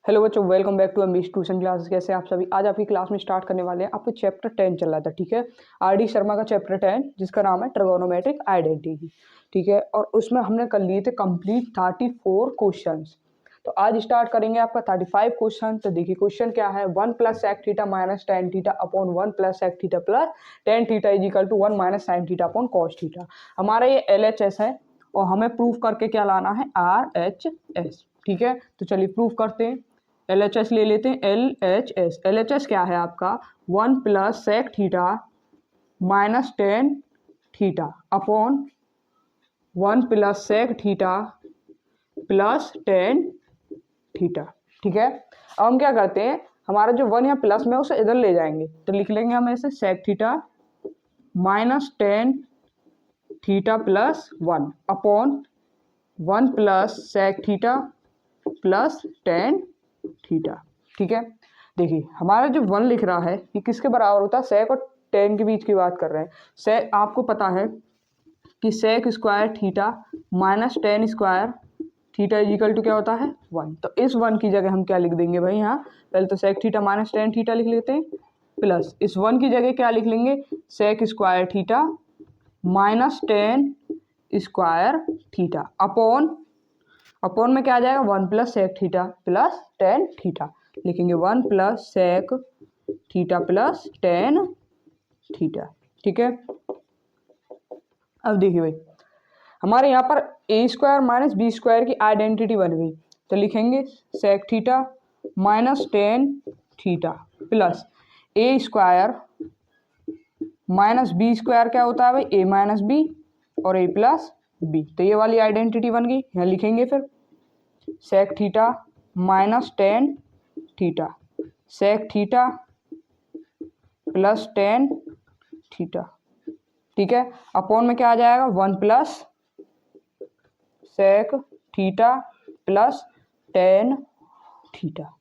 Hello बच्चों, welcome back to Amish tuition classes. कैसे हैं आप सभी। आज आपकी क्लास में स्टार्ट करने वाले हैं। आपको चैप्टर 10 चल रहा था, ठीक है। आर डी शर्मा का चैप्टर 10 जिसका नाम है ट्रिगोनोमेट्रिक आइडेंटिटी, ठीक है। और उसमें हमने कर लिए थे कंप्लीट 34 क्वेश्चंस। तो आज स्टार्ट करेंगे आपका 35 क्वेश्चन। तो देखिए क्वेश्चन क्या है, 1 plus sec theta minus tan theta upon 1 plus sec theta plus tan theta is equal to 1 minus sine theta upon cos theta. हमारा ये LHS है और हमें प्रूफ करके क्या लाना है, RHS, ठीक है। तो चलिए प्रूफ करते हैं। LHS ले लेते हैं। LHS क्या है आपका, 1 plus sec theta minus tan theta upon 1 plus sec theta plus tan theta, ठीक है। अब हम क्या करते हैं, हमारा जो 1 यहाँ प्लस में उसे इधर ले जाएंगे तो लिख लेंगे हम ऐसे sec theta minus tan theta plus 1 upon 1 plus sec theta plus tan theta, ठीक है। देखिए हमारा जो 1 लिख रहा है ये किसके बराबर होता है, सेक और टेन के बीच की बात कर रहे हैं। सेक आपको पता है कि sec square theta minus tan square theta is equal to क्या होता है, 1। तो इस 1 की जगह हम क्या लिख देंगे भाई, यहाँ पहले तो sec theta minus tan theta लिख लेते हैं, प्लस इस 1 की जगह क्या लिख लेंगे, sec square theta minus tan square theta upon में क्या आ जाएगा, 1 plus sec theta plus tan theta. लिखेंगे 1 plus sec theta plus tan theta, ठीक है। अब देखिए भाई हमारे यहाँ पर a square minus b square की आइडेंटिटी बन गई। तो लिखेंगे sec theta minus tan theta plus ए स्क्वायर माइनस बी स्क्वायर क्या होता है भाई, ए माइनस बी और ए प्लस बी। तो ये वाली आइडेंटिटी बन गई। यहाँ लिखेंगे फिर sec theta minus tan theta sec theta plus tan theta, ठीक है। अपॉन में क्या आ जाएगा, 1 plus sec theta plus tan theta,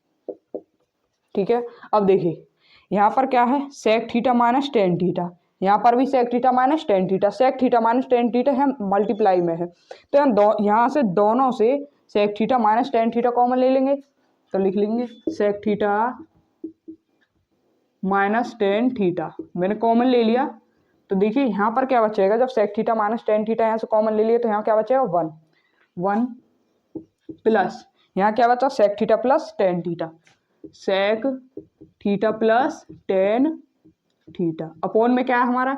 ठीक है। अब देखिए यहाँ पर क्या है, sec theta minus tan theta, यहाँ पर भी sec theta minus tan theta, sec theta minus tan theta है मल्टीप्लाई में है। तो यहाँ से दोनों से sec theta minus tan theta common ले लेंगे। तो लिख लेंगे sec theta minus tan theta, मैंने कॉमन ले लिया। तो देखिए यहाँ पर क्या बचेगा, जब sec theta minus tan theta यहाँ से कॉमन ले लिए तो यहाँ क्या बचेगा, 1 प्लस यहाँ क्या बचा, sec theta plus tan theta sec theta plus tan theta upon में क्या है हमारा,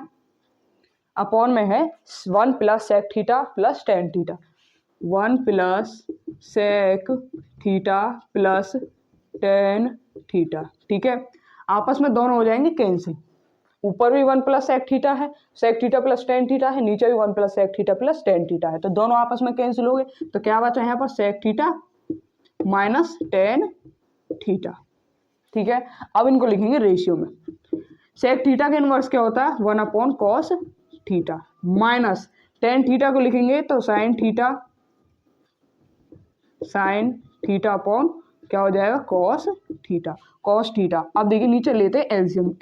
अपॉन में है 1 plus sec theta plus tan theta 1 plus sec theta plus tan theta, ठीक है। आपस में दोनों हो जाएंगे कैंसिल। ऊपर भी 1 प्लस सेक थीटा है, sec theta plus tan theta है, नीचे भी 1 plus sec theta plus tan theta है। तो दोनों आपस में कैंसिल हो गए। तो क्या बचा यहाँ पर, sec theta minus tan theta, ठीक है। अब इनको लिखेंगे रेशियो में। सेक थीटा का इनवर्स क्या होता है, 1 upon cos theta minus tan theta को लिखेंगे तो साइन थीटा अपॉन क्या हो जाएगा, कॉस थीटा। अब देखिए नीचे लेते हैं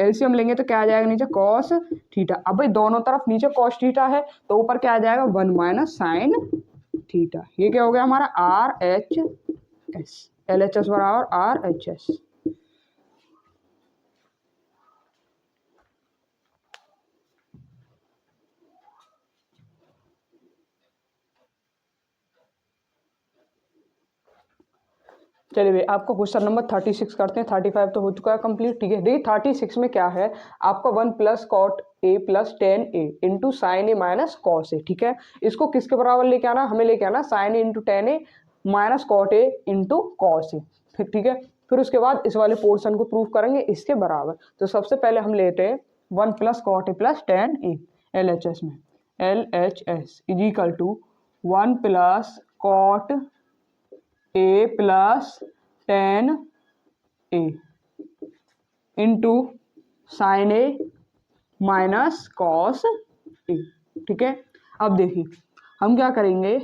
एलसीएम लेंगे तो क्या आ जाएगा नीचे, कॉस थीटा। अब भाई दोनों तरफ नीचे कॉस थीटा है तो ऊपर क्या आ जाएगा, 1 माइनस साइन थीटा। ये क्या हो गया हमारा, RHS। LHS बराबर RHS। चलिए भाई आपको क्वेश्चन नंबर 36 करते हैं। 35 तो हो चुका है कंप्लीट, ठीक है। देखिए 36 में क्या है आपका, 1 plus cot a plus tan a into sine a minus cos ए, ठीक है। इसको किसके बराबर लेके आना, हमें लेके आना sine A into tan a minus cot A into cos a, फिर ठीक है। फिर उसके बाद इस वाले पोर्शन को प्रूव करेंगे इसके बराबर। तो सबसे पहले हम लेते हैं 1 plus cot a plus tan a LHS में, LHS is equal to 1 plus cot a plus tan a into sine a minus cos ए, ठीक है। अब देखिए हम क्या करेंगे,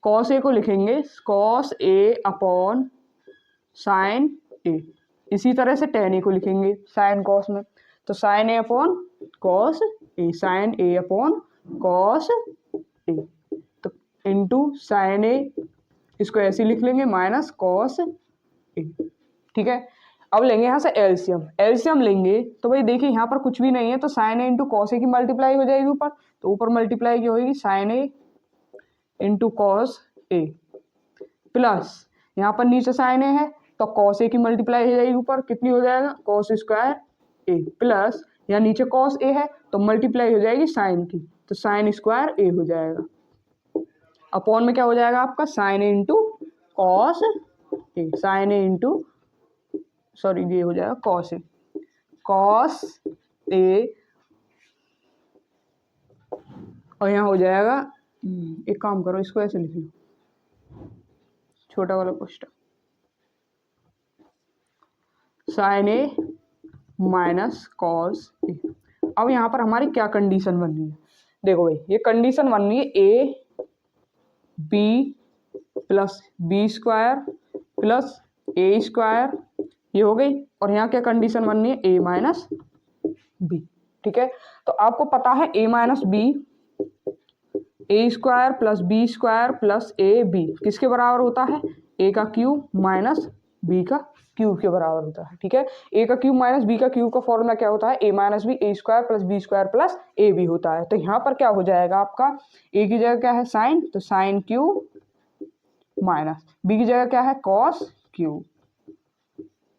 कॉस ए को लिखेंगे कॉस ए अपॉन साइन ए, इसी तरह से टेन ए को लिखेंगे साइन कॉस में। तो sign A upon cos A, sign A upon cos A, तो इंटू साइन ए, इसको ऐसे लिख लेंगे माइनस कॉस ए, ठीक है। अब लेंगे यहाँ से एलसीएम। एलसीएम लेंगे तो भाई देखिए यहाँ पर कुछ भी नहीं है, तो साइन ए इंटू कॉस ए की मल्टीप्लाई हो जाएगी ऊपर, तो ऊपर मल्टीप्लाई की होगी साइन ए इंटू कॉस ए, प्लस यहाँ पर नीचे साइन ए है तो कॉस ए की मल्टीप्लाई हो जाएगी ऊपर, कितनी हो जाएगा कॉस स्क्वायर ए, प्लस यहाँ नीचे कॉस ए है तो मल्टीप्लाई हो जाएगी साइन की, तो साइन स्क्वायर ए हो जाएगा, अपॉन में क्या हो जाएगा आपका साइन ए इंटू कॉस ए, साइन ए इंटू सॉरी ये हो जाएगा कॉस ए, कॉस ए, और यहाँ हो जाएगा एक काम करो इसको ऐसे लिख लो, छोटा वाला question, sign a minus cos ए। अब यहाँ पर हमारी क्या कंडीशन बन रही है, देखो भाई ये कंडीशन बन रही है A B plus B square plus A square, ये हो गई, और यहाँ क्या कंडीशन बन रही है ए माइनस बी, ठीक है। तो आपको पता है A minus B, A square plus B square plus A B किसके बराबर होता है, ए का क्यूब माइनस बी का क्यूब के बराबर होता है, ठीक है। ए का क्यूब माइनस बी का क्यूब का फॉर्मूला क्या होता है, A minus B A square plus B square plus A B होता है। तो यहाँ पर क्या हो जाएगा आपका, ए की जगह क्या है साइन, तो साइन क्यूब माइनस बी की जगह क्या है कॉस क्यूब,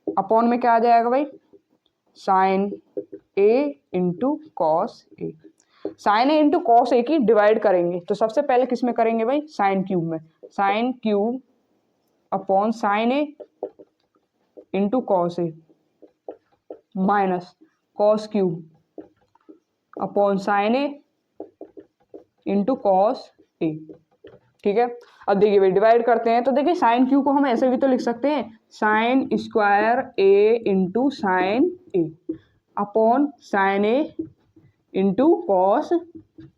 अपॉन में क्या आ जाएगा भाई साइन ए इंटू कॉस ए, साइन ए इंटू कॉस ए की डिवाइड करेंगे तो सबसे पहले किस में करेंगे भाई साइन क्यूब में, sine cube upon sine A into cos A minus cos cube upon sine A into cos ए, ठीक है। अब देखिए भाई डिवाइड करते हैं तो देखिए साइन क्यू को हम ऐसे भी तो लिख सकते हैं sign square A into sine A upon sine A into cos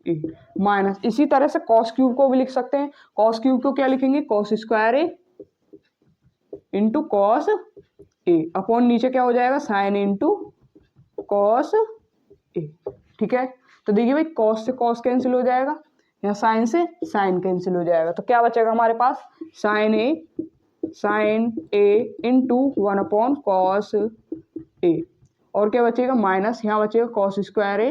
A minus, इसी तरह से कॉस क्यूब को भी लिख सकते हैं, कॉस क्यूब को क्या लिखेंगे कॉस स्क्वायर ए इंटू कॉस ए अपॉन नीचे क्या हो जाएगा साइन इंटू कॉस ए, ठीक है। तो देखिए भाई कॉस से कॉस कैंसिल हो जाएगा, यहाँ साइन से साइन कैंसिल हो जाएगा, तो क्या बचेगा हमारे पास sign A into 1 cos A, और क्या बचेगा माइनस यहाँ बचेगा कॉस स्क्वायर ए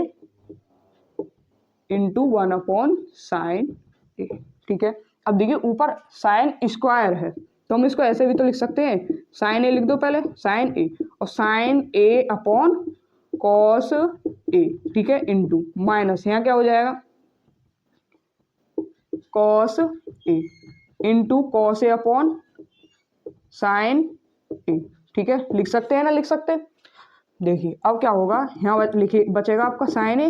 इंटू 1 साइन ए, ठीक है। अब देखिए ऊपर साइन स्क्वायर है तो हम इसको ऐसे भी तो लिख सकते हैं, साइन ए लिख दो पहले साइन ए, और sign A upon cos A, ठीक है, इंटू माइनस यहाँ क्या हो जाएगा cos A into cos A upon sine ए, ठीक है, लिख सकते हैं ना, लिख सकते हैं। देखिए अब क्या होगा यहाँ लिखिए बचेगा आपका साइन ए,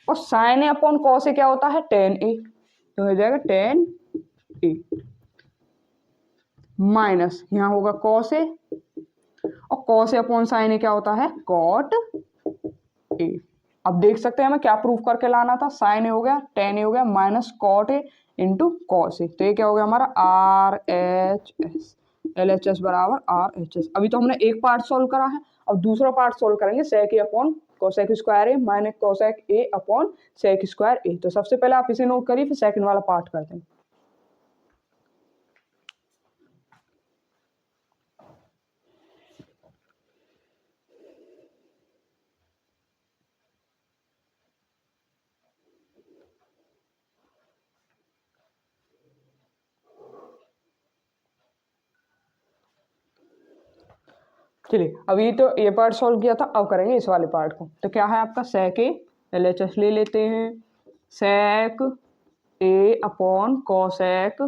और sign A upon cos A क्या होता है टेन ए, तो हो जाएगा टेन ए माइनस यहाँ होगा कॉस ए, और कॉस ए अपॉन साइन ए क्या होता है कॉट ए। अब देख सकते हैं हमें क्या प्रूफ करके लाना था, साइन ए हो गया टेन ए हो गया minus cot A into cos A, तो ये क्या हो गया हमारा R H S, L H S बराबर आर एच एस। अभी तो हमने एक पार्ट सॉल्व करा है, अब दूसरा पार्ट सॉल्व करेंगे sec A upon cosec square A minus cosec A upon sec square A. तो सबसे पहले आप इसे नोट करिए फिर सेकंड वाला पार्ट करते हैं। चलिए अभी तो ये पार्ट सॉल्व किया था, अब करेंगे इस वाले पार्ट को। तो क्या है आपका sec A, L H S ले लेते हैं, sec A upon cosec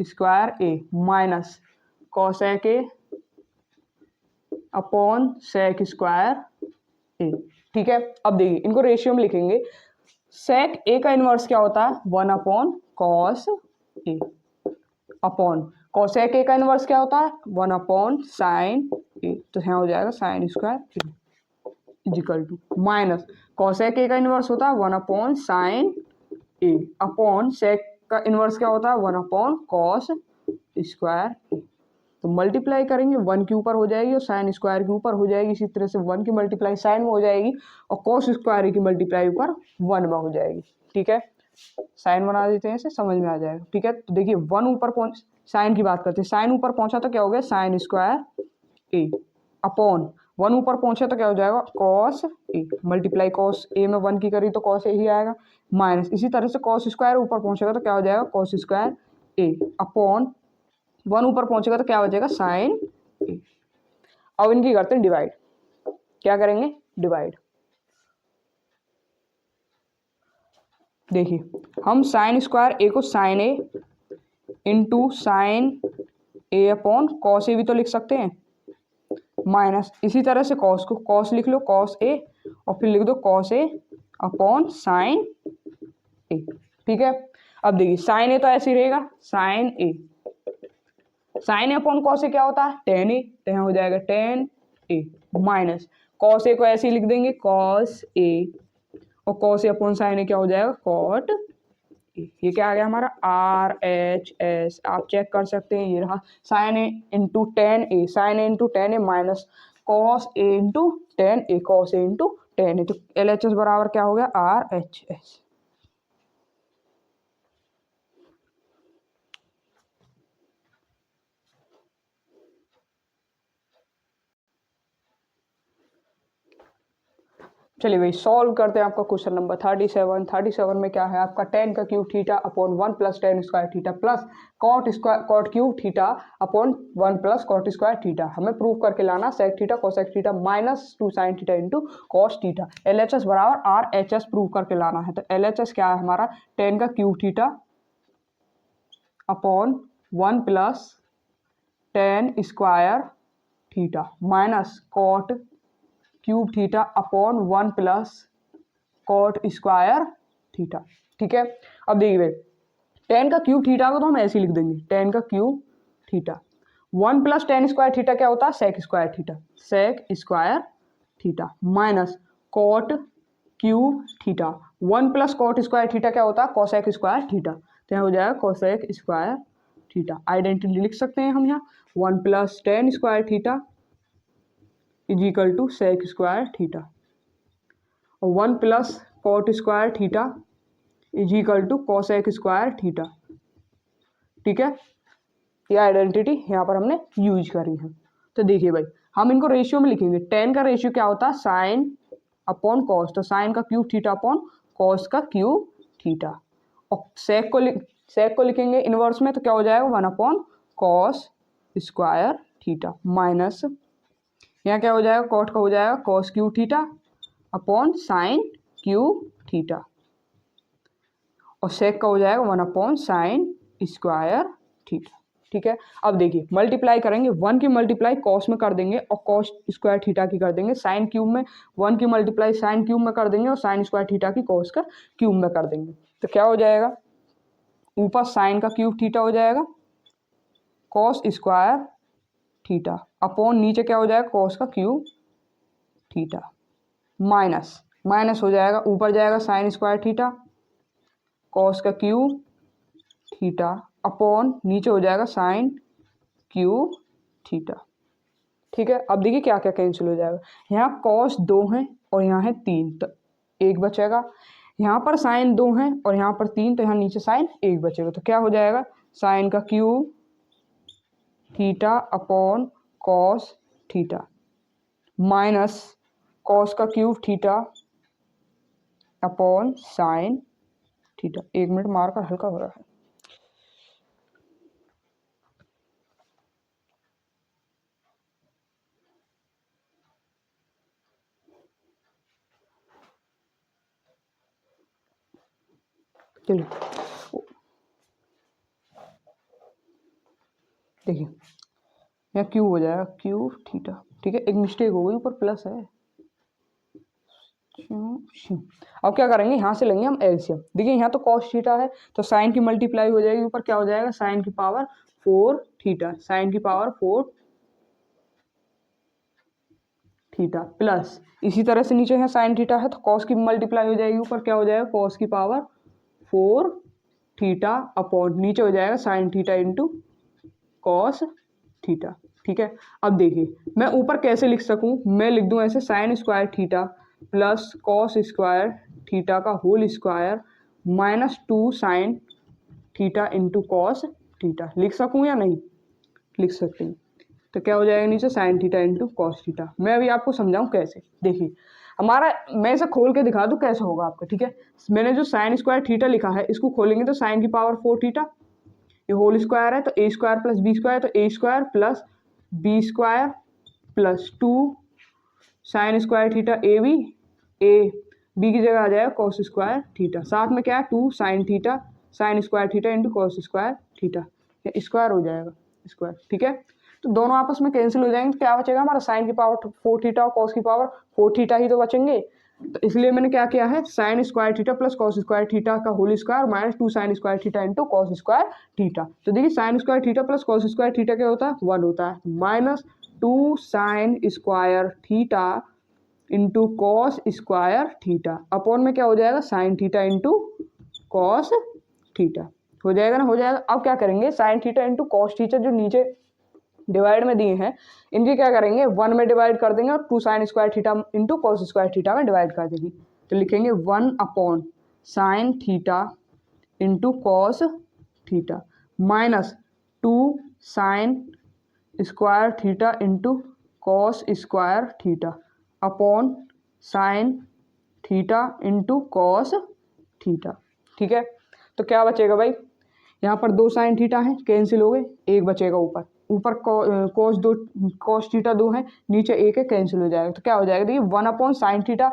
square A minus cosec A upon sec square A, ठीक है। अब देखिए इनको रेशियो में लिखेंगे, सेक ए का इनवर्स क्या होता है 1 upon cos A upon cosec A का इनवर्स क्या होता है 1 अपॉन साइन ए, तो यहाँ हो जाएगा sine square A is equal to minus cosec A का इनवर्स होता है 1 upon sine A upon sec का इनवर्स क्या होता है 1 अपॉन कॉस स्क्वायर ए। तो मल्टीप्लाई करेंगे 1 के ऊपर हो जाएगी और साइन स्क्वायर के ऊपर हो जाएगी, इसी तरह से 1 की मल्टीप्लाई साइन में हो जाएगी और कॉस स्क्वायर की मल्टीप्लाई ऊपर 1 में हो जाएगी, ठीक है। साइन बना देते हैं इसे, समझ में आ जाएगा, ठीक है। तो देखिए 1 ऊपर पहुंच साइन की बात करते हैं, साइन ऊपर पहुंचा तो क्या हो गया साइन स्क्वायर ए अपॉन 1 ऊपर पहुंचे तो क्या हो जाएगा cos A, multiply cos A में 1 की करी तो कॉस ए ही आएगा, माइनस इसी तरह से कॉस स्क्वायर ऊपर पहुंचेगा तो क्या हो जाएगा कॉस स्क्वायर ए अपॉन 1 ऊपर पहुंचेगा तो क्या हो जाएगा साइन ए। अब इनकी करते हैं डिवाइड, क्या करेंगे डिवाइड। देखिए हम साइन स्क्वायर ए को sign A into sine A upon cos A भी तो लिख सकते हैं, माइनस इसी तरह से कॉस को कॉस लिख लो कॉस ए और फिर लिख दो कॉस ए अपॉन साइन ए। ठीक है, अब देखिए साइन ए तो ऐसे ही रहेगा sign A upon cos A क्या होता है टेन ए, तो यहाँ हो जाएगा टेन ए माइनस कॉस ए को ऐसे ही लिख देंगे कॉस ए और कॉस ए अपॉन साइन ए क्या हो जाएगा कॉट ए। ये क्या आ गया हमारा आर एच एस, आप चेक कर सकते हैं, ये रहा sign A into tan A, sign A into tan a minus cos A into tan A, cos A into tan ए, तो एल एच एस बराबर क्या हो गया आर एच एस। चलिए भाई सॉल्व करते हैं आपका क्वेश्चन नंबर 37 में क्या है आपका टेन का cube theta upon 1 plus tan square theta plus cot cube theta upon 1 plus cot square theta. हमें प्रूव करके लाना sec theta cosec theta minus 2 sine theta into cos theta. L H S बराबर R H S prove करके लाना है, तो L H S क्या है हमारा टेन का cube theta upon 1 plus tan square theta minus cot cube theta upon 1 plus cot square theta. ठीक है, अब देखिए टेन का क्यूब थीटा को तो हम ऐसे ही लिख देंगे टेन का cube theta 1 plus tan square theta क्या होता है sec square theta, sec square theta minus cot cube theta 1 plus cot square theta क्या होता है कोसेक स्क्वायर थीटा, तो यहाँ हो जाएगा कोसेक स्क्वायर थीटा। आइडेंटिटी लिख सकते हैं हम यहाँ 1 plus tan square theta is equal to sec square theta और 1 plus cot square theta is equal to cosec square theta. ठीक है, ये आइडेंटिटी यहाँ पर हमने यूज करी है। तो देखिए भाई हम इनको रेशियो में लिखेंगे, टेन का रेशियो क्या होता है साइन अपॉन कॉस, तो साइन का क्यूब थीटा अपॉन कॉस का क्यूब थीटा, और सेक को लिखेंगे इनवर्स में तो क्या हो जाएगा 1 upon cos square theta minus यहाँ क्या हो जाएगा कॉट का हो जाएगा cos cube theta upon sine cube theta और सेक का हो जाएगा 1 अपॉन साइन स्क्वायर थीटा। ठीक है, अब देखिए मल्टीप्लाई करेंगे 1 की मल्टीप्लाई कॉस में कर देंगे और कॉस स्क्वायर थीटा की कर देंगे, साइन क्यूब में 1 की मल्टीप्लाई साइन क्यूब में कर देंगे और साइन स्क्वायर थीटा की कॉस का क्यूब में कर देंगे, तो क्या हो जाएगा ऊपर साइन का क्यूब थीटा हो जाएगा कॉस स्क्वायर थीटा अपॉन नीचे क्या हो जाएगा कॉस का क्यूब थीटा माइनस हो जाएगा ऊपर जाएगा साइन स्क्वायर थीटा कॉस का क्यूब थीटा अपॉन नीचे हो जाएगा साइन क्यूब थीटा। ठीक है, अब देखिए क्या क्या कैंसिल हो जाएगा, यहाँ कॉस 2 है और यहाँ है 3 तो 1 बचेगा, यहाँ पर साइन 2 है और यहाँ पर 3 तो यहाँ नीचे साइन 1 बचेगा, तो क्या हो जाएगा साइन का cube theta upon cos theta minus cos का cube theta upon sine theta. 1 minute मारकर हल्का हो रहा है। चलिए देखिए यहाँ क्यूब हो जाएगा क्यूब थीटा। ठीक है, एक मिस्टेक हो गई ऊपर प्लस है। अब क्या करेंगे यहाँ से लेंगे हम एलसीएम। देखिए यहाँ तो कॉस थीटा है तो साइन की मल्टीप्लाई हो जाएगी, ऊपर क्या हो जाएगा साइन की पावर 4 थीटा, साइन की पावर 4 थीटा प्लस इसी तरह से नीचे है साइन थीटा है तो कॉस की मल्टीप्लाई हो जाएगी, ऊपर क्या हो जाएगा कॉस की पावर 4 थीटा अपॉन नीचे हो जाएगा sign theta into cos theta. ठीक है, अब देखिए मैं ऊपर कैसे लिख सकूं, मैं लिख दूं ऐसे sine square theta plus cos square theta का whole square minus 2 sine theta into cos theta. लिख सकूँ या नहीं? लिख सकते हैं। तो क्या हो जाएगा नीचे sign theta into cos theta. मैं अभी आपको समझाऊँ कैसे। देखिए हमारा, मैं इसे खोल के दिखा दूँ कैसे होगा आपका, ठीक है। मैंने जो साइन स्क्वायर थीटा लिखा है इसको खोलेंगे तो साइन की पावर 4 थीटा, ये होल स्क्वायर है तो A square plus B square, तो A square plus B square plus 2 sine square theta A B की जगह आ जाएगा कॉस स्क्वायर थीटा। साथ में क्या है 2 sine theta sine square theta into cos square theta, ये स्क्वायर हो जाएगा स्क्वायर, ठीक है। तो दोनों आपस में कैंसिल हो जाएंगे तो क्या बचेगा हमारा साइन की पावर 4 थीटा और कॉस की पावर 4 थीटा ही तो बचेंगे। तो इसलिए मैंने क्या किया है sine square theta plus cos square theta का whole square minus 2 sine square theta into cos square theta. तो देखिए sine square theta plus cos square theta क्या होता है 1 होता है, minus 2 sine square theta into cos square theta upon में क्या हो जाएगा sign theta into cos theta. हो जाएगा ना, हो जाएगा। अब क्या करेंगे sign theta into cos theta जो नीचे डिवाइड में दिए हैं इनके क्या करेंगे 1 में डिवाइड कर देंगे और 2 sine square theta into cos square theta में डिवाइड कर देंगे। तो लिखेंगे 1 upon sine theta into cos theta minus 2 sine square theta into cos square theta upon sine theta into cos theta, ठीक है। तो क्या बचेगा भाई, यहाँ पर 2 साइन थीटा है कैंसिल हो गए, एक बचेगा ऊपर, ऊपर कॉस थीटा 2 है, नीचे एक है कैंसिल हो जाएगा। तो क्या हो जाएगा देखिए 1 upon sine theta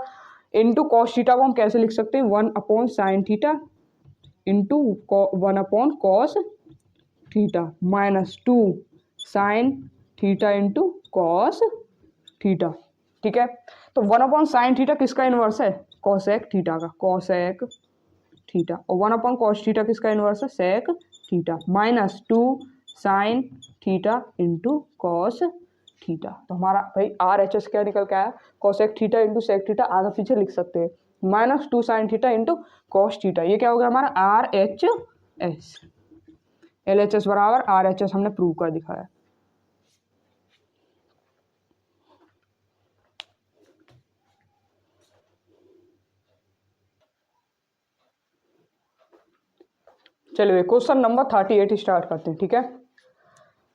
into cos theta को हम कैसे लिख सकते हैं 1 upon sine theta into 1 upon cos theta minus 2 sine theta into cos theta, ठीक है। तो 1 अपॉन साइन थीटा किसका इनवर्स है कॉसेक थीटा का, कॉसेक थीटा, और 1 अपॉन कॉस थीटा किसका इनवर्स है sec theta minus 2 sine theta into cos theta. तो हमारा भाई आर एच एस क्या निकल के आया cosec theta into sec theta, आगे पीछे लिख सकते हैं minus 2 sine theta into cos theta. ये क्या हो गया हमारा R H S, L H S बराबर आर एच एस हमने प्रूव कर दिखाया। चलिए क्वेश्चन नंबर 38 स्टार्ट करते हैं, ठीक है।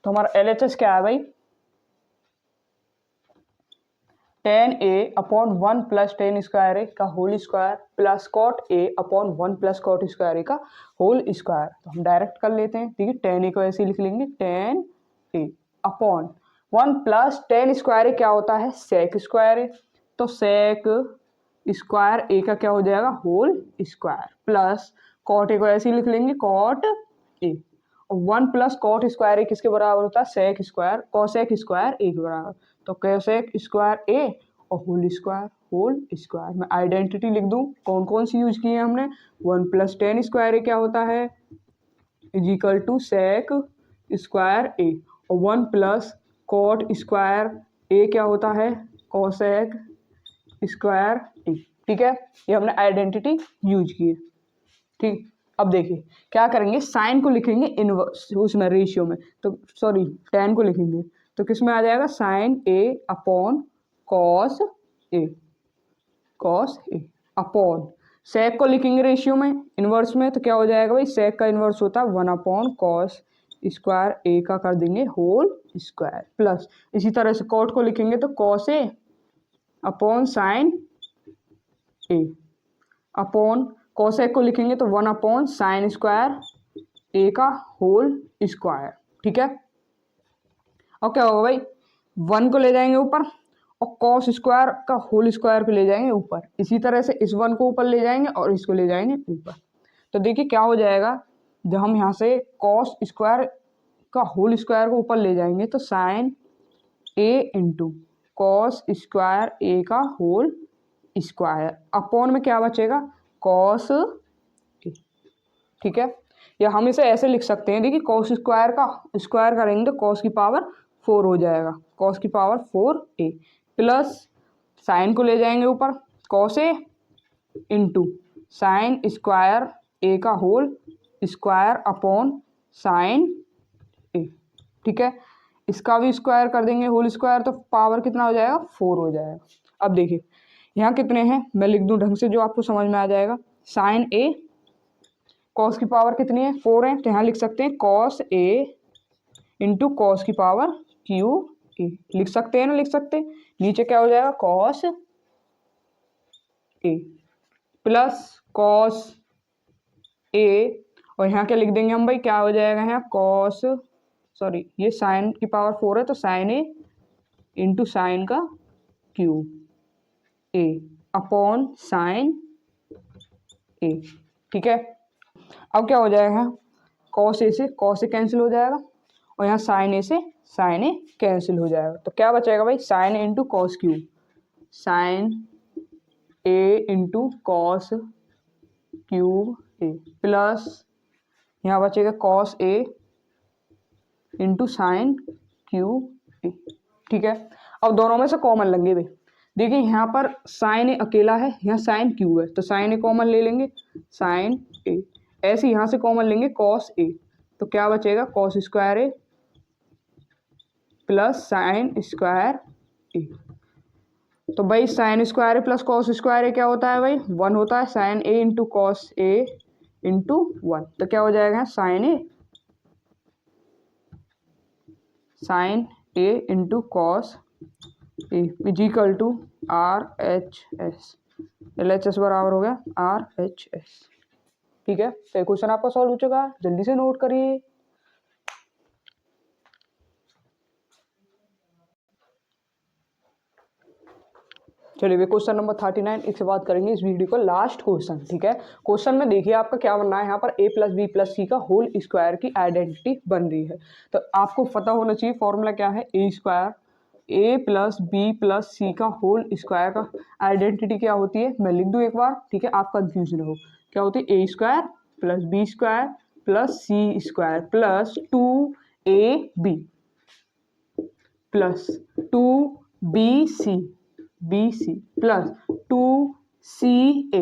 तो हमारा एल एच एस क्या है भाई 10a upon 1 plus 10 square A का whole square plus cot A upon 1 plus cot square A का होल स्क्वायर। तो हम डायरेक्ट कर लेते हैं, ठीक है। 10a को ऐसे लिख लेंगे 10a upon 1 plus 10 square A क्या होता है सेक स्क्वायर ए, तो सेक स्क्वायर ए का क्या हो जाएगा whole square plus cot A को ऐसे ही लिख लेंगे कॉट ए, और 1 प्लस कॉट स्क्वायर ए किसके बराबर होता है सेक स्क्वायर कॉसेक स्क्वायर ए के बराबर। तो कॉसेक स्क्वायर ए और होल स्क्वायर मैं आइडेंटिटी लिख दूं कौन कौन सी यूज की है हमने 1 प्लस 10 स्क्वायर ए क्या होता है is equal to sec square A, और 1 प्लस कॉट स्क्वायर ए क्या होता है कॉसेक स्क्वायर ए, ठीक है। ये हमने आइडेंटिटी यूज की है, ठीक। अब देखिए क्या करेंगे साइन को लिखेंगे इनवर्स उसमें रेशियो में, तो सॉरी tan को लिखेंगे तो किस में आ जाएगा sine A upon cos A upon सेक को लिखेंगे रेशियो में इनवर्स में, तो क्या हो जाएगा भाई सेक का इनवर्स होता है 1 अपॉन कॉस स्क्वायर ए का कर देंगे होल स्क्वायर प्लस इसी तरह से कॉट को लिखेंगे तो cos A upon sine A upon cosec को लिखेंगे तो 1 अपॉन साइन स्क्वायर ए का होल स्क्वायर, ठीक है। और क्या होगा भाई 1 को ले जाएंगे ऊपर और कॉस स्क्वायर का होल स्क्वायर को ले जाएंगे ऊपर, इसी तरह से इस 1 को ऊपर ले जाएंगे और इसको ले जाएंगे ऊपर। तो देखिए क्या हो जाएगा जब हम यहाँ से कॉस स्क्वायर का होल स्क्वायर को ऊपर ले जाएंगे तो sign A into cos square A का होल स्क्वायर अपॉन में क्या बचेगा कॉस ए, ठीक है। या हम इसे ऐसे लिख सकते हैं देखिए कॉस स्क्वायर का स्क्वायर करेंगे तो कॉस की पावर 4 हो जाएगा कॉस की पावर 4a प्लस साइन को ले जाएंगे ऊपर cos A into sign square A का होल स्क्वायर अपॉन साइन ए, ठीक है। इसका भी स्क्वायर कर देंगे होल स्क्वायर तो पावर कितना हो जाएगा 4 हो जाएगा। अब देखिए यहाँ कितने हैं मैं लिख दूं ढंग से जो आपको समझ में आ जाएगा साइन ए कॉस की पावर कितनी है 4 है, तो यहाँ लिख सकते हैं कॉस ए इंटू कॉस की पावर क्यू ए, लिख सकते हैं ना, लिख सकते हैं। नीचे क्या हो जाएगा cos A plus cos A, और यहाँ क्या लिख देंगे हम भाई, क्या हो जाएगा यहाँ कॉस, सॉरी ये साइन की पावर 4 है तो साइन ए इंटू साइन का क्यू ए अपॉन साइन ए। ठीक है, अब क्या हो जाएगा कॉस ए से कॉस ए कैंसिल हो जाएगा, और यहाँ साइन ए से साइन ए कैंसिल हो जाएगा, तो क्या बचेगा भाई sine A into cos cube, sine A into cos cube A plus यहाँ बचेगा cos A into sine cube A. ठीक है, अब दोनों में से कॉमन लेंगे भाई, देखिए यहाँ पर साइन ए अकेला है, यहाँ साइन क्यू है, तो साइन ए कॉमन ले लेंगे साइन ए, ऐसे यहाँ से कॉमन लेंगे कॉस ए, तो क्या बचेगा cos square A plus sine square A. तो भाई sine square A plus cos square A क्या होता है भाई 1 होता है, sine A into cos A into 1, तो क्या हो जाएगा sine A into cos A is equal to R H S, L H S बराबर हो गया आर एच एस। ठीक है, तो ये क्वेश्चन आपका सॉल्व हो चुका है, जल्दी से नोट करिए। चलिए क्वेश्चन नंबर 39 इससे बात करेंगे इस वीडियो का लास्ट क्वेश्चन। ठीक है, क्वेश्चन में देखिए आपका क्या बनना है, यहाँ पर a plus B plus C का होल स्क्वायर की आइडेंटिटी बन रही है, तो आपको पता होना चाहिए फॉर्मूला क्या है A square, a plus B plus C का होल स्क्वायर का आइडेंटिटी क्या होती है, मैं लिख दूँ एक बार, ठीक है आप कंफ्यूज ना हो, क्या होती है A square plus B square plus C square plus 2ab plus 2bc BC plus 2CA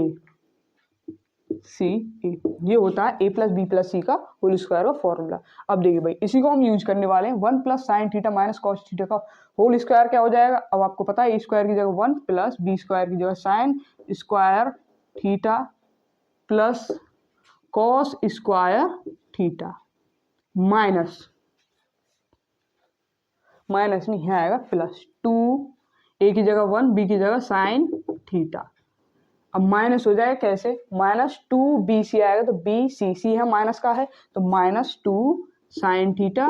ये होता है a plus B plus C का होल स्क्वायर का फॉर्मूला। अब देखिए भाई इसी को हम यूज करने वाले हैं, 1 plus sine theta minus cos theta का होल स्क्वायर क्या हो जाएगा, अब आपको पता है ए स्क्वायर की जगह 1 प्लस बी स्क्वायर की जगह sign square theta plus cos square theta minus नहीं है आएगा प्लस 2 ए की जगह 1 बी की जगह साइन थीटा, अब माइनस हो जाएगा कैसे, माइनस 2bc आएगा, तो bc है माइनस का है, तो minus 2 sine theta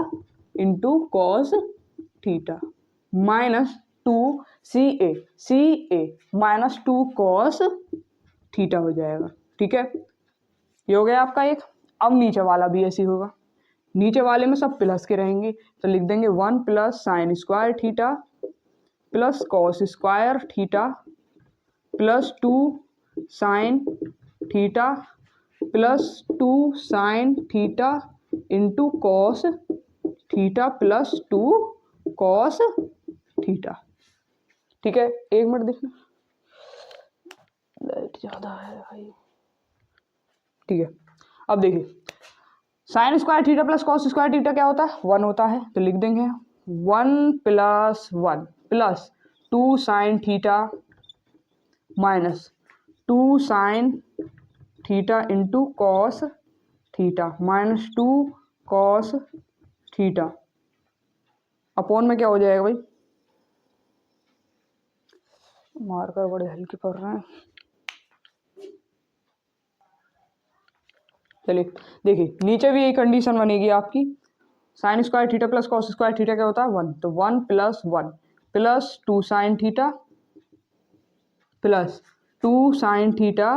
into cos theta minus 2ca minus 2 cos theta हो जाएगा। ठीक है, ये हो गया आपका एक। अब नीचे वाला भी ऐसे होगा, नीचे वाले में सब प्लस के रहेंगे, तो लिख देंगे 1 plus sine square theta plus cos square theta plus 2 sine theta plus 2 sine theta into cos theta plus 2 cos theta. ठीक है, एक मिनट देखना, लाइट ज़्यादा है भाई। ठीक है, अब देखिए sine square theta plus cos square theta क्या होता है 1 होता है, तो लिख देंगे 1 plus 1 plus 2 sine theta minus 2 sine theta into cos theta minus 2 cos theta upon में क्या हो जाएगा भाई, मार्कर बड़े हल्के पड़ रहे हैं। चलिए देखिए नीचे भी यही कंडीशन बनेगी आपकी, sign square theta plus cos square theta क्या होता है 1, तो 1 plus 1 plus 2 sine theta plus 2 sine theta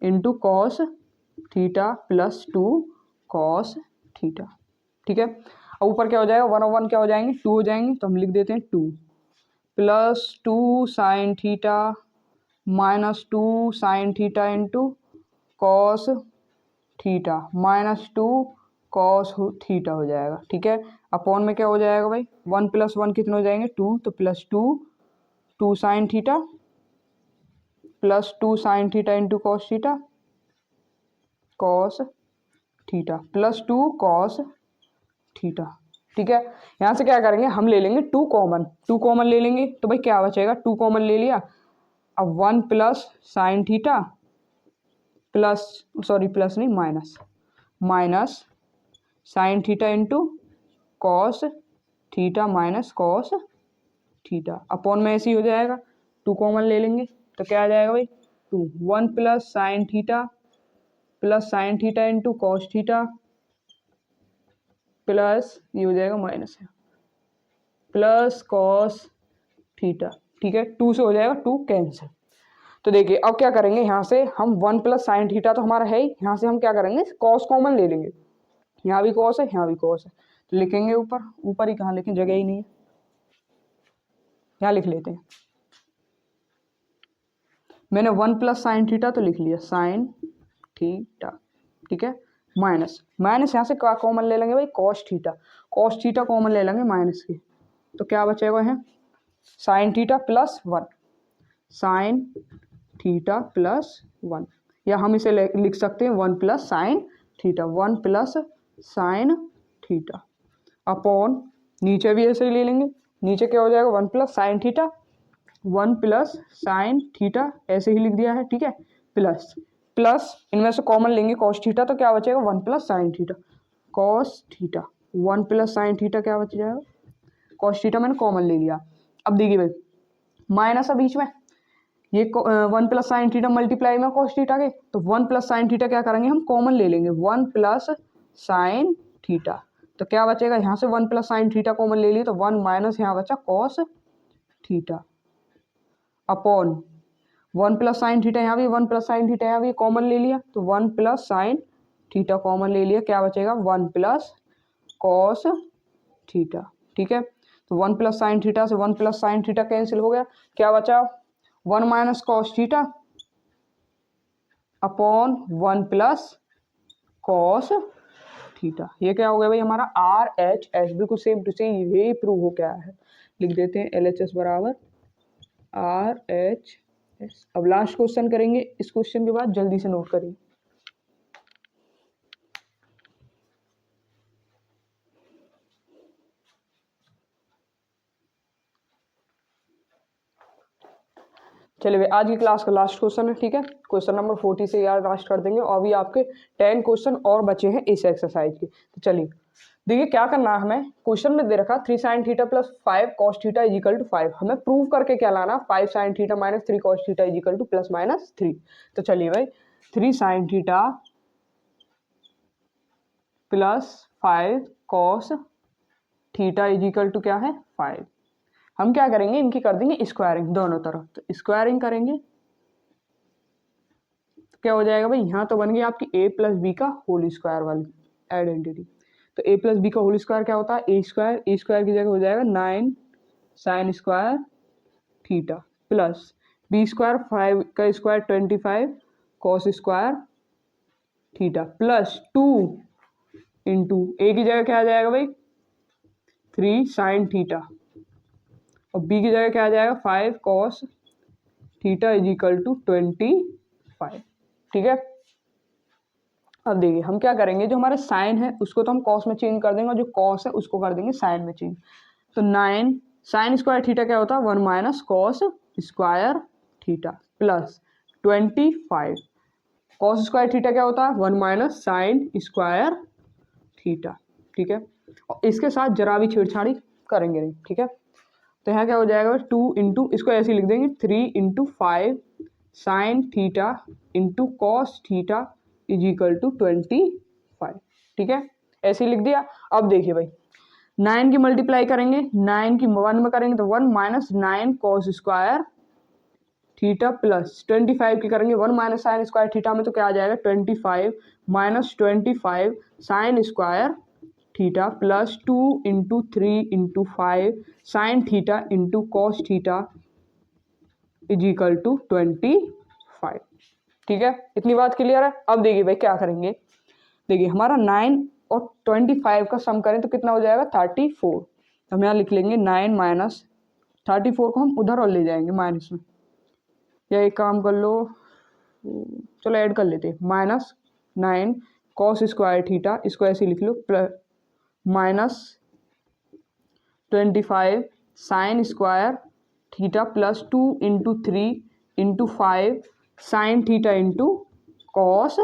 into cos theta plus 2 cos theta. ठीक है, अब ऊपर क्या हो जाएगा 1 और 1 क्या हो जाएंगे 2 हो जाएंगे, तो हम लिख देते हैं 2 plus 2 sine theta minus 2 sine theta into cos theta minus 2 cos theta हो जाएगा। ठीक है, अपॉन में क्या हो जाएगा भाई 1 प्लस 1 कितने हो जाएंगे 2, तो plus 2 sine theta plus 2 sine theta into cos theta plus 2 cos theta. ठीक है, यहाँ से क्या करेंगे हम ले लेंगे 2 कॉमन ले लेंगे, तो भाई क्या बचेगा 2 कॉमन ले लिया, अब 1 plus sine theta plus plus नहीं minus sine theta into cos theta minus cos theta upon में ऐसे ही हो जाएगा, 2 कॉमन ले लेंगे तो क्या आ जाएगा भाई 2, 1 plus sine theta into cos theta plus ये हो जाएगा माइनस है प्लस कॉस थीटा। ठीक है, 2 से हो जाएगा 2 कैंसिल। तो देखिए अब क्या करेंगे, यहाँ से हम 1 प्लस साइन थीटा तो हमारा है ही, यहाँ से हम क्या करेंगे कॉस कॉमन ले लेंगे, यहाँ भी कॉस है यहाँ भी कॉस है, तो लिखेंगे ऊपर ही कहाँ लिखें, जगह ही नहीं है, यहाँ लिख लेते हैं। मैंने 1 प्लस साइन थीटा तो लिख लिया साइन थीटा, ठीक है, माइनस यहाँ से क्या कॉमन ले लेंगे भाई कॉस थीटा कॉमन ले लेंगे माइनस की, तो क्या बचेगा है sign theta plus 1 sign theta plus 1, या हम इसे लिख सकते हैं 1 plus sine theta, 1 plus sine theta upon नीचे भी ऐसे ही ले लेंगे, नीचे क्या हो जाएगा 1 plus sine theta, 1 plus sine theta ऐसे ही लिख दिया है, ठीक है, प्लस इनमें से कॉमन लेंगे कॉस थीटा, तो क्या बचेगा 1 plus sine theta cos theta, 1 plus sine theta क्या बच जाएगा कॉस थीटा, मैंने कॉमन ले लिया। अब देखिए भाई माइनस है बीच में, ये 1 प्लस साइन थीटा मल्टीप्लाई में कॉस थीटा के, तो 1 प्लस साइन थीटा क्या करेंगे हम कॉमन ले लेंगे 1 प्लस साइन थीटा, तो क्या बचेगा यहाँ से 1 प्लस साइन थीटा कॉमन ले लिए तो 1 माइनस यहाँ बचा cos theta upon 1 plus sine theta यहाँ भी 1 प्लस साइन थीटा यहाँ भी कॉमन ले लिया, तो 1 प्लस साइन थीटा कॉमन ले लिया, क्या बचेगा 1 प्लस कॉस थीटा। ठीक है, तो 1 प्लस साइन थीटा से 1 प्लस साइन थीटा कैंसिल हो गया, क्या बचा 1 minus cos theta upon 1 plus cos theta, ये क्या हो गया भाई हमारा RHS, बिल्कुल सेम टू सेम यही प्रूव हो गया है। लिख देते हैं LHS बराबर RHS। अब लास्ट क्वेश्चन करेंगे, इस क्वेश्चन के बाद जल्दी से नोट करिए। चलिए भाई आज की क्लास का लास्ट क्वेश्चन है, ठीक है, क्वेश्चन नंबर 40 से यार लास्ट कर देंगे, और अभी आपके 10 क्वेश्चन और बचे हैं इस एक्सरसाइज के। तो चलिए देखिए क्या करना है हमें, क्वेश्चन में दे रखा 3 sine theta plus 5 cos theta is equal to 5, हमें प्रूव करके क्या लाना 5 sine theta minus 3 cos theta is equal to plus minus 3। तो चलिए भाई 3 sine theta plus 5 cos theta is equal to क्या है 5, हम क्या करेंगे इनकी कर देंगे स्क्वायरिंग दोनों तरफ, तो स्क्वायरिंग करेंगे तो क्या हो जाएगा भाई, यहाँ तो बन गई आपकी a प्लस बी का होल स्क्वायर वाली आइडेंटिटी, तो a प्लस बी का होल स्क्वायर क्या होता है ए स्क्वायर की जगह हो जाएगा 9 sine square theta plus B square 5 का square 25 cos square theta plus 2 into A की जगह क्या आ जाएगा भाई 3 साइन थीटा और बी की जगह क्या आ जाएगा 5 cos theta is equal to 25। ठीक है, अब देखिए हम क्या करेंगे, जो हमारे साइन है उसको तो हम कॉस में चेंज कर देंगे और जो कॉस है उसको कर देंगे साइन में चेंज, तो 9 साइन स्क्वायर थीटा क्या होता है 1 minus cos square theta plus 25 cos square theta क्या होता है 1 माइनस साइन स्क्वायर थीटा। ठीक है, और इसके साथ जरा भी छेड़छाड़ी करेंगे नहीं। ठीक है, तो यहाँ क्या हो जाएगा 2 इंटू इसको ऐसे लिख देंगे 3 into 5 sine theta into cos theta is equal to 25। ठीक है, ऐसे ही लिख दिया। अब देखिए भाई 9 की मल्टीप्लाई करेंगे, 9 की 1 में करेंगे तो 1 minus 9 cos square theta plus 25 की करेंगे 1 माइनस साइन स्क्वायर थीटा में, तो क्या आ जाएगा 25 minus 25 sine square theta plus 2 into 3 into 5 sine theta into cos theta is equal to 25। ठीक है, इतनी बात क्लियर है। अब देखिए भाई क्या करेंगे, देखिए हमारा 9 और 25 का सम करें तो कितना हो जाएगा 34, तो हम यहाँ लिख लेंगे 9 माइनस 34 को हम उधर और ले जाएंगे माइनस में, या एक काम कर लो, चलो ऐड कर लेते हैं, माइनस 9 कॉस स्क्वायर थीटा, इसको ऐसे लिख लो, plus minus 25 sine square theta plus 2 into 3 into 5 sine theta into cos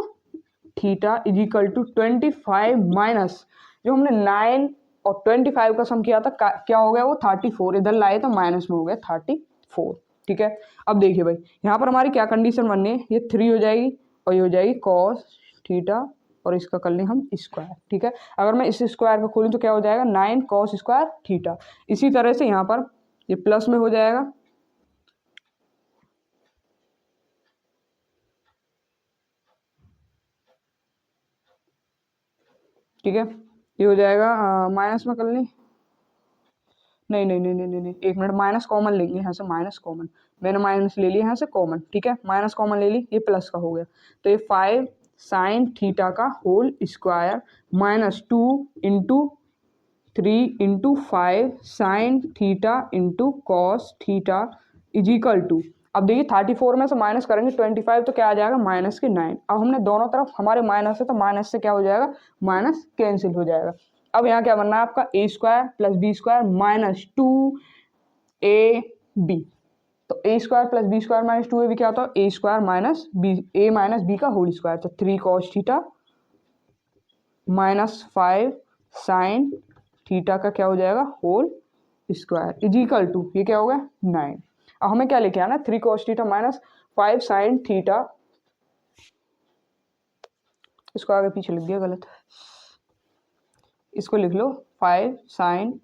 theta is equal to 25 minus जो हमने 9 और 25 का सम किया था क्या हो गया वो 34, इधर लाए तो माइनस में हो गया 34। ठीक है, अब देखिए भाई यहाँ पर हमारी क्या कंडीशन बननी है, ये 3 हो जाएगी और ये हो जाएगी कॉस थीटा और इसका कर लें हम स्क्वायर। ठीक है, अगर मैं इस स्क्वायर को खोलूँ तो क्या हो जाएगा 9 कॉस स्क्वायर थीटा। इसी तरह से यहाँ पर ये प्लस में हो जाएगा, ठीक है, ये हो जाएगा माइनस में कर लें, नहीं नहीं नहीं नहीं नहीं नहीं, एक मिनट, माइनस कॉमन लेंगे यहाँ से, माइनस कॉमन, मैंने माइनस ले लिया यहाँ से कॉमन। ठीक है, माइनस कॉमन ले ली, ये प्लस का हो गया, तो ये 5 साइन थीटा का whole square minus 2 into 3 into 5 sine theta into cos theta is equal to, अब देखिए 34 में से माइनस करेंगे 25 तो क्या आ जाएगा माइनस के 9। अब हमने दोनों तरफ हमारे माइनस है तो माइनस से क्या हो जाएगा माइनस कैंसिल हो जाएगा। अब यहाँ क्या बनना है आपका A square plus B square minus 2ab, तो A square plus B square minus 2ab क्या होता है A square minus B, A minus B का होल स्क्वायर, तो 3 cos theta minus 5 sine theta का क्या हो जाएगा whole square is equal to, ये क्या हो गया 9। अब हमें क्या लिखे आना 3 cos theta minus 5 sine theta, इसको आगे पीछे लिख दिया गलत, इसको लिख लो 5 sine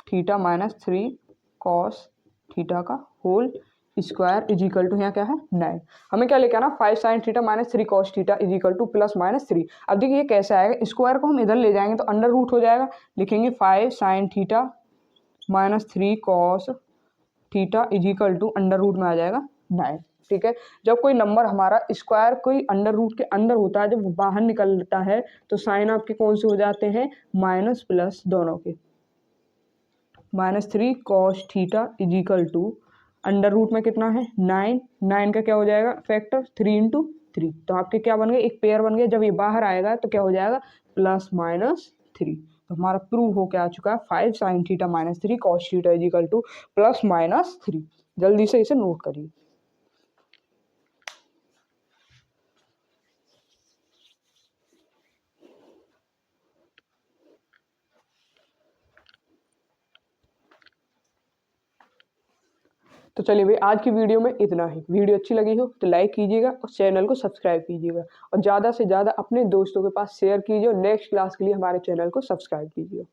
theta minus 3 cos theta का whole square is equal to यहाँ क्या है 9। हमें क्या लेके आना 5 sine theta minus 3 cos theta is equal to plus minus 3। अब देखिए ये कैसे आएगा, स्क्वायर को हम इधर ले जाएंगे तो अंडर रूट हो जाएगा, लिखेंगे 5 sine theta minus 3 cos theta is equal to under root में आ जाएगा 9। ठीक है, जब कोई नंबर हमारा स्क्वायर कोई अंडर रूट के अंदर होता है, जब बाहर निकलता है तो साइन आपके कौन से हो जाते हैं माइनस प्लस दोनों के, minus 3 cos theta is equal to under root में कितना है 9, 9 का क्या हो जाएगा फैक्टर 3 इंटू 3, तो आपके क्या बन गए एक पेयर बन गए, जब ये बाहर आएगा तो क्या हो जाएगा प्लस माइनस 3। तो हमारा प्रूव हो क्या आ चुका है 5 sine theta minus 3 cos theta is equal to plus minus 3। जल्दी से इसे नोट करिए। तो चलिए भाई आज की वीडियो में इतना ही। वीडियो अच्छी लगी हो तो लाइक कीजिएगा और चैनल को सब्सक्राइब कीजिएगा और ज़्यादा से ज़्यादा अपने दोस्तों के पास शेयर कीजिए और नेक्स्ट क्लास के लिए हमारे चैनल को सब्सक्राइब कीजिए।